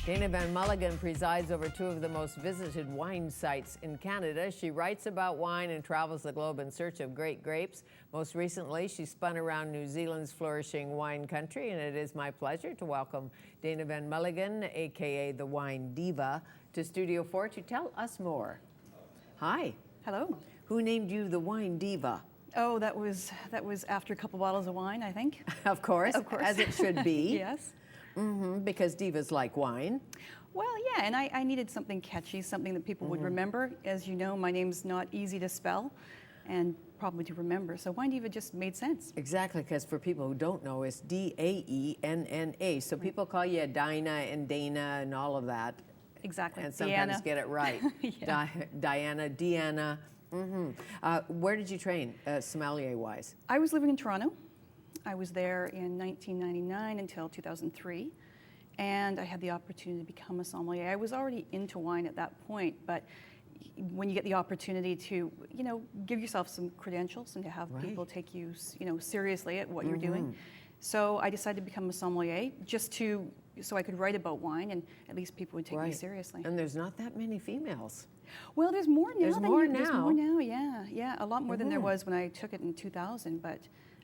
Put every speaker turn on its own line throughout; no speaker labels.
Daenna Van Mulligen presides over two of the most visited wine sites in Canada. She writes about wine and travels the globe in search of great grapes. Most recently, she spun around New Zealand's flourishing wine country, and it is my pleasure to welcome Daenna Van Mulligen, aka the Wine Diva, to Studio 4 to tell us more. Hi.
Hello.
Who named you the Wine Diva?
Oh, that was after a couple bottles of wine, I think.
Of course, as it should be.
Yes.
Because divas like wine.
Well, yeah, and I needed something catchy, something that people would remember. As you know, my name's not easy to spell and probably to remember, so Wine Diva just made sense.
Exactly, because for people who don't know, it's D-A-E-N-N-A. So people call you Dinah and Dana and all of that.
Exactly.
And sometimes
Diana.
get it right.
Yeah.
Diana, Deanna. Where did you train, sommelier-wise?
I was living in Toronto. I was there in 1999 until 2003, and I had the opportunity to become a sommelier. I was already into wine at that point, but when you get the opportunity to, give yourself some credentials and to have people take you, seriously at what you're doing. So I decided to become a sommelier so I could write about wine and at least people would take me seriously.
And there's not that many females.
Well, there's more now.
There's more now,
yeah. A lot more than there was when I took it in 2000, but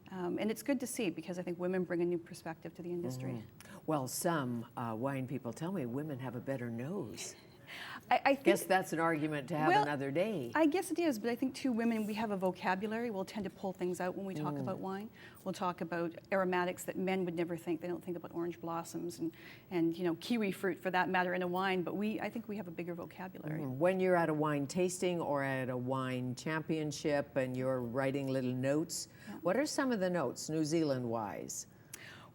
and it's good to see because I think women bring a new perspective to the industry.
Well, some wine people tell me women have a better nose.
I think,
guess that's an argument to have another day.
I guess it is, but I think too, women, we have a vocabulary. We'll tend to pull things out when we talk about wine. We'll talk about aromatics that men would never think. They don't think about orange blossoms and kiwi fruit for that matter in a wine, but I think we have a bigger vocabulary.
When you're at a wine tasting or at a wine championship and you're writing little notes, what are some of the notes, New Zealand-wise?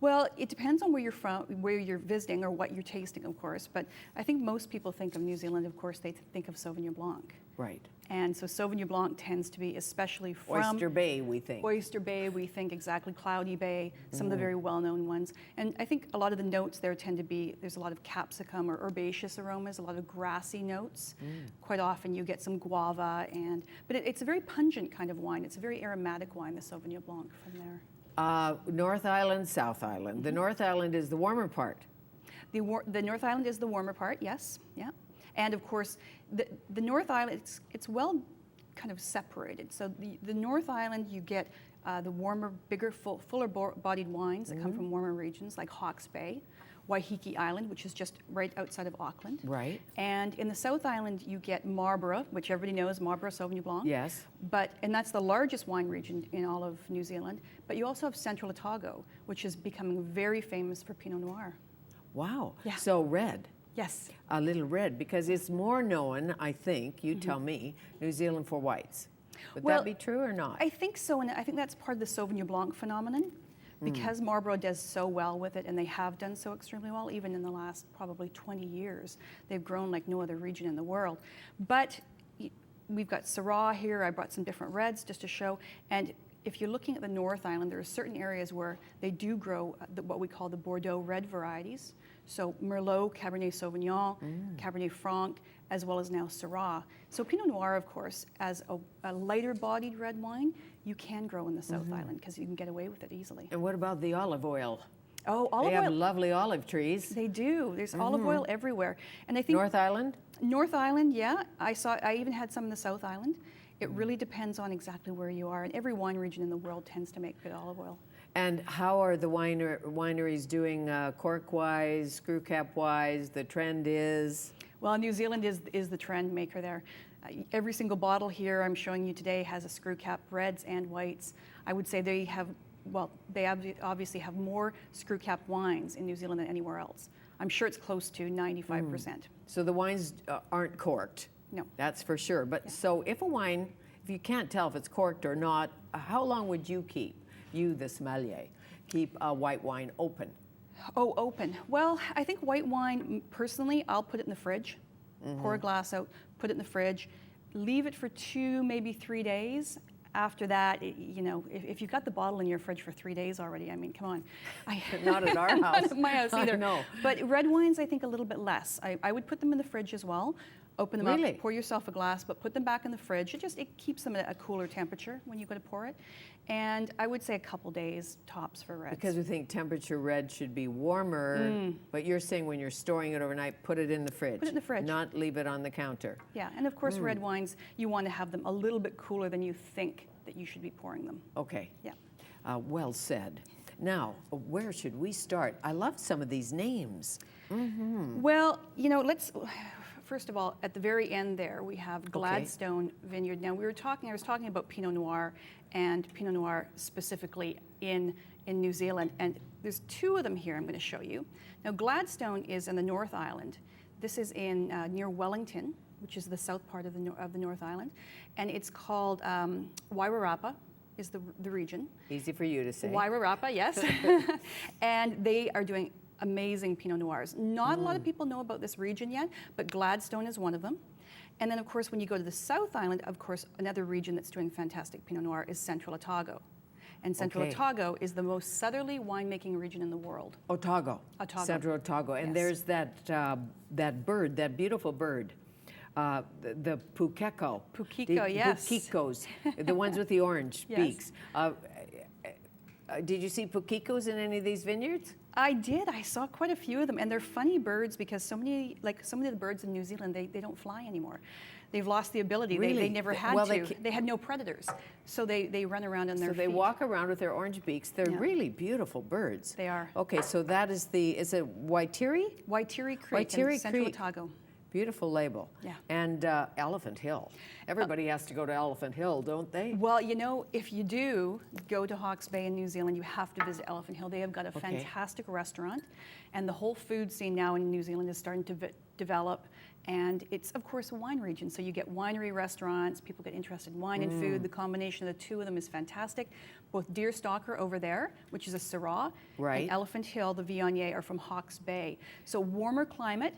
Well, it depends on where you're from, where you're visiting, or what you're tasting, of course. But I think most people think of New Zealand, of course, they think of Sauvignon Blanc.
Right.
And so Sauvignon Blanc tends to be especially from...
Oyster Bay, we think.
Oyster Bay, we think exactly. Cloudy Bay, some of the very well-known ones. And I think a lot of the notes there tend to be, there's a lot of capsicum or herbaceous aromas, a lot of grassy notes. Quite often you get some guava, but it's a very pungent kind of wine. It's a very aromatic wine, the Sauvignon Blanc from there.
North Island, South Island. The North Island is the warmer part.
The North Island is the warmer part, yes, yeah. And of course, the North Island, it's well kind of separated. So the North Island, you get the warmer, bigger, fuller bodied wines that come from warmer regions like Hawke's Bay, Waiheke Island, which is just right outside of Auckland.
Right.
And in the South Island, you get Marlborough, which everybody knows, Marlborough Sauvignon Blanc.
Yes.
And that's the largest wine region in all of New Zealand. But you also have Central Otago, which is becoming very famous for Pinot Noir.
Wow.
Yeah.
So red.
Yes.
A little red, because it's more known, I think, you tell me, New Zealand for whites. Would that be true or not?
I think so, and I think that's part of the Sauvignon Blanc phenomenon. Because Marlborough does so well with it, and they have done so extremely well, even in the last probably 20 years. They've grown like no other region in the world. But we've got Syrah here. I brought some different reds just to show. And if you're looking at the North Island, there are certain areas where they do grow what we call the Bordeaux red varieties. So Merlot, Cabernet Sauvignon, Cabernet Franc, as well as now Syrah. So Pinot Noir, of course, as a lighter bodied red wine, you can grow in the South Island because you can get away with it easily.
And what about the olive oil?
Oh, olive oil.
They have lovely olive trees.
They do. There's olive oil everywhere. And I think
North Island?
North Island, yeah. I even had some in the South Island. It really depends on exactly where you are. And every wine region in the world tends to make good olive oil.
And how are the wineries doing cork-wise, screw cap-wise? The trend is?
Well, New Zealand is the trend maker there. Every single bottle here I'm showing you today has a screw cap, reds and whites. I would say they obviously have more screw cap wines in New Zealand than anywhere else. I'm sure it's close to 95%.
So the wines aren't corked?
No.
That's for sure. But so if you can't tell if it's corked or not, how long would you the sommelier, keep a white wine open?
Oh, open. Well, I think white wine, personally, I'll put it in the fridge, pour a glass out, put it in the fridge, leave it for 2, maybe 3 days. After that, if you've got the bottle in your fridge for 3 days already, I mean, come on.
Not at our house.
Not at my house either.
No.
But red wines, I think a little bit less. I would put them in the fridge as well. Open them
Really?
up, pour yourself a glass, but put them back in the fridge. It keeps them at a cooler temperature when you go to pour it. And I would say a couple days tops for reds.
Because we think temperature red should be warmer, but you're saying when you're storing it overnight, put it in the fridge.
Put it in the fridge.
Not leave it on the counter.
Yeah, and of course red wines, you want to have them a little bit cooler than you think that you should be pouring them.
Okay.
Yeah.
Well said. Now, where should we start? I love some of these names.
Well, you know, first of all, at the very end there, we have Gladstone Vineyard. Now, I was talking about Pinot Noir and Pinot Noir specifically in New Zealand, and there's two of them here I'm going to show you. Now, Gladstone is in the North Island. This is in near Wellington, which is the south part of the North Island, and it's called Wairarapa is the region.
Easy for you to say.
Wairarapa, yes. And they are doing amazing Pinot Noirs. Not a lot of people know about this region yet, but Gladstone is one of them. And then, of course, when you go to the South Island, of course, another region that's doing fantastic Pinot Noir is Central Otago. And Central Otago is the most southerly winemaking region in the world.
Otago.
Otago.
Central Otago. And
Yes.
there's that bird, that beautiful bird. The pukeko.
Pukeko, yes.
Pukikos, the ones with the orange
Yes.
beaks. Did you see pukikos in any of these vineyards?
I did. I saw quite a few of them, and they're funny birds because so many of the birds in New Zealand, they don't fly anymore. They've lost the ability.
Really?
They never had
Well,
to. They had no predators, so they run around on their
So
feet.
they walk around with their orange beaks. They're
Yeah.
really beautiful birds.
They are.
Okay, so that is is it Waitiri?
Waitiri Creek
Waitiri
in Central
Creek.
Otago.
Beautiful label.
Yeah.
And Elephant Hill. Everybody has to go to Elephant Hill, don't they?
Well, you know, if you do go to Hawke's Bay in New Zealand, you have to visit Elephant Hill. They have got a fantastic restaurant, and the whole food scene now in New Zealand is starting to develop. And it's, of course, a wine region, so you get winery restaurants, people get interested in wine and food. The combination of the two of them is fantastic. Both Deerstalker over there, which is a Syrah,
Right.
and Elephant Hill, the Viognier, are from Hawke's Bay. So warmer climate,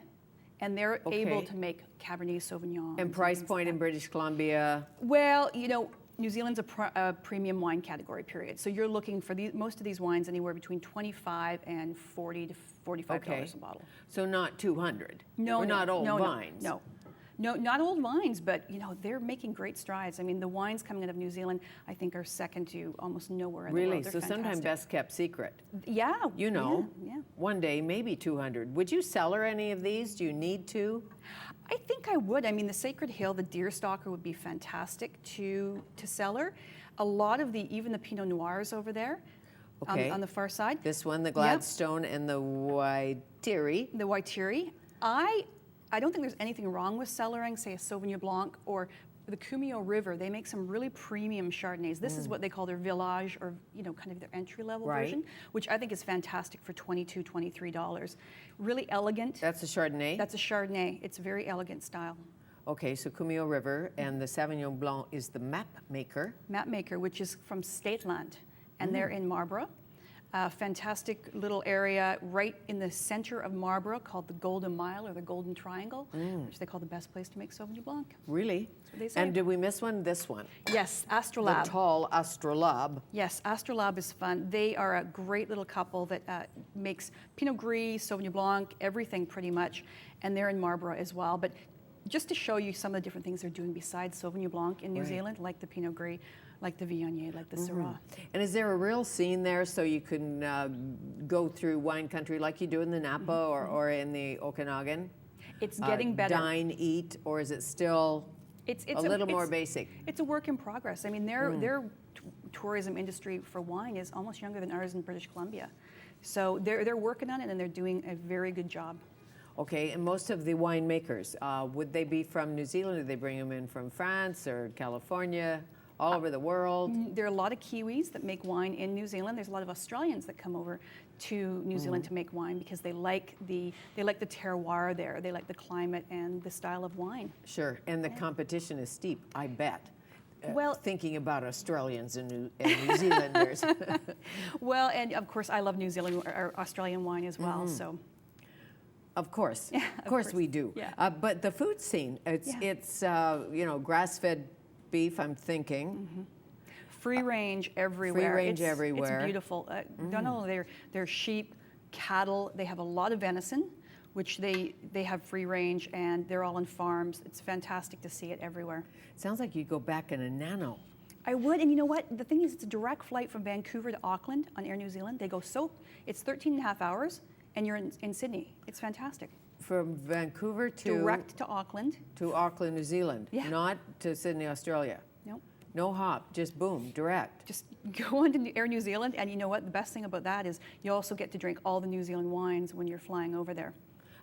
and they're able to make Cabernet Sauvignon.
And price
things
point
like
in British Columbia?
Well, you know, New Zealand's a premium wine category, period. So you're looking for most of these wines anywhere between $25 and $40 to $45 a bottle.
So not 200?
No,
Or
no,
not old
no,
vines?
No, not old vines, but you know they're making great strides. I mean, the wines coming out of New Zealand, I think, are second to almost nowhere in the
Really?
world. They're
So sometimes
fantastic.
best kept secret.
Yeah.
You know,
Yeah.
one day maybe 200. Would you cellar any of these? Do you need to?
I think I would. I mean, the Sacred Hill, the Deerstalker would be fantastic to cellar. A lot of even the Pinot Noirs over there on the far side.
This one, the Gladstone and the Waitiri.
The Waitiri. I don't think there's anything wrong with cellaring, say, a Sauvignon Blanc or the Cumio River. They make some really premium Chardonnays. This is what they call their village, or you know, kind of their entry-level version, which I think is fantastic for $22, $23. Really elegant.
That's a Chardonnay?
That's a Chardonnay. It's a very elegant style.
Okay, so Cumio River, and the Sauvignon Blanc is the Map Maker.
Map Maker, which is from Stateland, and they're in Marlborough. A fantastic little area right in the center of Marlborough called the Golden Mile or the Golden Triangle, which they call the best place to make Sauvignon Blanc.
Really?
That's what they say.
And did we miss one? This one?
Yes, Astrolabe.
The tall Astrolabe.
Yes, Astrolabe is fun. They are a great little couple that makes Pinot Gris, Sauvignon Blanc, everything pretty much, and they're in Marlborough as well. But just to show you some of the different things they're doing besides Sauvignon Blanc in New Zealand, like the Pinot Gris, like the Viognier, like the Syrah.
And is there a real scene there so you can go through wine country like you do in the Napa or in the Okanagan?
It's getting better.
Dine, eat, or is it still a little more basic?
It's a work in progress. I mean, their tourism industry for wine is almost younger than ours in British Columbia. So they're working on it, and they're doing a very good job.
Okay, and most of the winemakers, would they be from New Zealand? Do they bring them in from France or California, all over the world?
There are a lot of Kiwis that make wine in New Zealand. There's a lot of Australians that come over to New Zealand to make wine because they like the terroir there. They like the climate and the style of wine.
Sure, and the competition is steep, I bet.
Well,
thinking about Australians and New Zealanders.
well, and of course, I love New Zealand or Australian wine as well. So.
Of course,
Yeah,
of course we do.
Yeah.
But the food scene, it's you know, grass-fed beef, I'm thinking.
Free range everywhere.
Free range everywhere.
It's beautiful. Not only their sheep, cattle, they have a lot of venison, which they have free range, and they're all on farms. It's fantastic to see it everywhere.
Sounds like you go back in a nano.
I would, and you know what? The thing is, it's a direct flight from Vancouver to Auckland on Air New Zealand. They go it's 13 and a half hours, and you're in Sydney. It's fantastic.
From Vancouver to?
Direct to Auckland.
To Auckland, New Zealand.
Yeah.
Not to Sydney, Australia.
Nope.
No hop, just boom, direct.
Just go on to Air New Zealand, and you know what? The best thing about that is you also get to drink all the New Zealand wines when you're flying over there.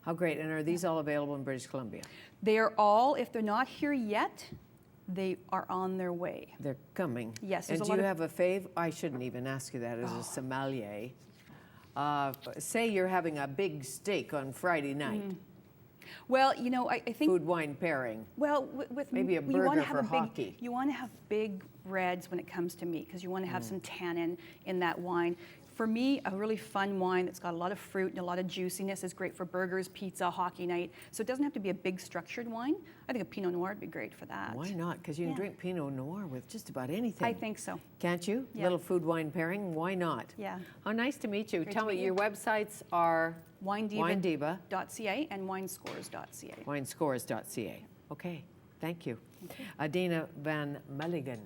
How great. And are these all available in British Columbia?
They are all, if they're not here yet, they are on their way.
They're coming.
Yes.
And do you have a fave? I shouldn't even ask you that as a sommelier. Say you're having a big steak on Friday night.
Well, you know, I think
Food wine pairing.
Well, with
Maybe a
you wanna
burger
have
for
a big,
hockey.
You want to have big reds when it comes to meat because you want to have some tannin in that wine. For me, a really fun wine that's got a lot of fruit and a lot of juiciness is great for burgers, pizza, hockey night. So it doesn't have to be a big structured wine. I think a Pinot Noir would be great for that.
Why not? Because you can
Yeah.
drink Pinot Noir with just about anything.
I think so.
Can't you?
Yeah.
Little food wine pairing. Why not?
Yeah.
How nice to meet you.
Great
Tell
to
me,
meet
your
you.
websites are
WineDiva.ca
WineDiva,
and winescores.ca.
winescores.ca. Okay, thank you. Daenna Van Mulligen.